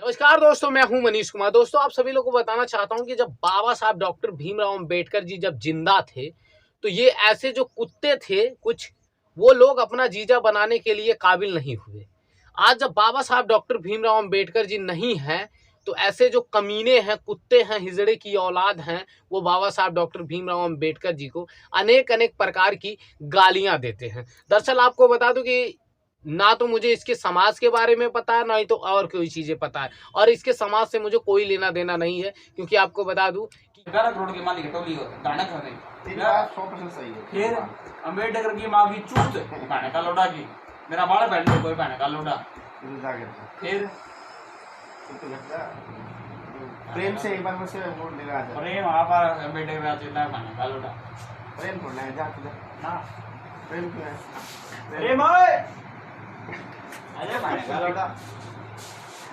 नमस्कार दोस्तों, मैं हूं मनीष कुमार। दोस्तों, आप सभी लोगों को बताना चाहता हूं कि जब बाबा साहब डॉक्टर भीमराव अंबेडकर जी जब जिंदा थे, तो ये ऐसे जो कुत्ते थे कुछ, वो लोग अपना जीजा बनाने के लिए काबिल नहीं हुए। आज जब बाबा साहब डॉक्टर भीमराव अंबेडकर जी नहीं हैं, तो ऐसे जो कमीने हैं, कुत्ते हैं, हिजड़े की औलाद हैं, वो बाबा साहब डॉक्टर भीमराव अंबेडकर जी को अनेक अनेक प्रकार की गालियां देते हैं। दरअसल आपको बता दूं कि ना तो मुझे इसके समाज के बारे में पता है, ना ही तो और कोई चीजें पता है, और इसके समाज से मुझे कोई लेना देना नहीं है, क्योंकि आपको बता दूं कि 11 करोड़ के मालिक टोली हो गाना खा रहे। तेरी बात 100% सही है। फिर अम्बेडकर की माँ की चूत बहने का लोटा की मेरा बाल पहन कोई बहने का लोटा। फिर प्रेम से एक बार मुझसे वोट लेगा आ जा। प्रेम वहाँ पर अम्बेडकर का चिल्ला बहने का लोटा। प्रेम थोड़ा है, जा तू जा। ना प्रेम क्यों है? प्रेम ओए अरे बहने का लोटा।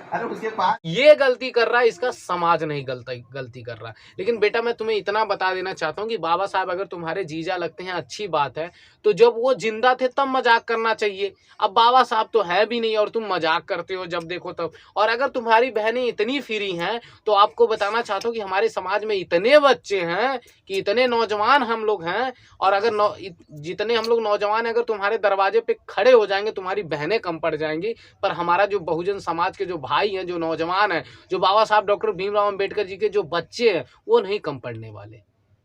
अरे उसके पास ये गलती कर रहा है, इसका समाज नहीं गलती कर रहा। लेकिन बेटा, मैं तुम्हें इतना बता देना चाहता हूँ कि बाबा साहब अगर तुम्हारे जीजा लगते हैं, अच्छी बात है, तो जब वो जिंदा थे तब मजाक करना चाहिए। अब बाबा साहब तो है भी नहीं और तुम मजाक करते हो जब देखो तब। और अगर तुम्हारी बहनें इतनी फ्री हैं, तो आपको बताना चाहता हूँ कि हमारे समाज में इतने बच्चे हैं, कि इतने नौजवान हम लोग हैं, और अगर जितने हम लोग नौजवान हैं, अगर तुम्हारे दरवाजे पे खड़े हो जाएंगे, तुम्हारी बहनें कम पड़ जाएंगी। पर हमारा जो बहुजन समाज के जो भाई हैं, जो नौजवान हैं, जो बाबा साहब डॉक्टर भीमराव अंबेडकर जी के जो बच्चे हैं, वो नहीं कम पड़ने वाले।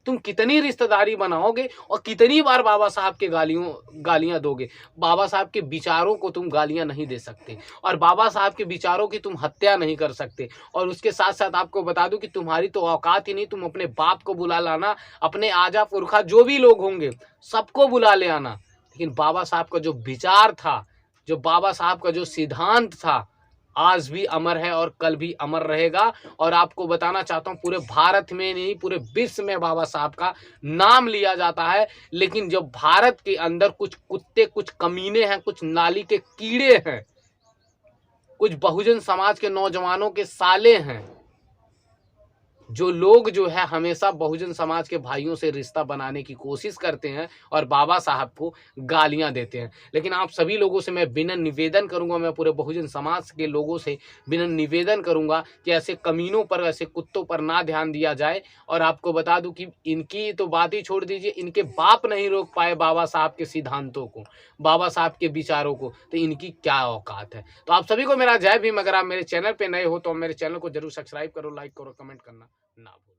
तुम कितनी रिश्तेदारी बनाओगे और कितनी बार बाबा साहब के गालियां दोगे। बाबा साहब के विचारों को तुम गालियां नहीं दे सकते, और बाबा साहब के विचारों की तुम हत्या नहीं कर सकते। और उसके साथ साथ आपको बता दूं कि तुम्हारी तो औकात ही नहीं। तुम अपने बाप को बुला लाना, अपने आजा पुरखा जो भी लोग होंगे सबको बुला ले आना, लेकिन बाबा साहब का जो विचार था, जो बाबा साहब का जो सिद्धांत था, आज भी अमर है और कल भी अमर रहेगा। और आपको बताना चाहता हूं, पूरे भारत में नहीं, पूरे विश्व में बाबा साहब का नाम लिया जाता है। लेकिन जब भारत के अंदर कुछ कुत्ते, कुछ कमीने हैं, कुछ नाली के कीड़े हैं, कुछ बहुजन समाज के नौजवानों के साले हैं, जो लोग जो है हमेशा बहुजन समाज के भाइयों से रिश्ता बनाने की कोशिश करते हैं और बाबा साहब को गालियां देते हैं। लेकिन आप सभी लोगों से मैं विनम्र निवेदन करूंगा, मैं पूरे बहुजन समाज के लोगों से विनम्र निवेदन करूंगा कि ऐसे कमीनों पर, ऐसे कुत्तों पर ना ध्यान दिया जाए। और आपको बता दूं कि इनकी तो बात ही छोड़ दीजिए, इनके बाप नहीं रोक पाए बाबा साहब के सिद्धांतों को, बाबा साहब के विचारों को, तो इनकी क्या औकात है। तो आप सभी को मेरा जय भीम। अगर आप मेरे चैनल पर नए हो तो मेरे चैनल को जरूर सब्सक्राइब करो, लाइक करो, कमेंट करना ना भूलो।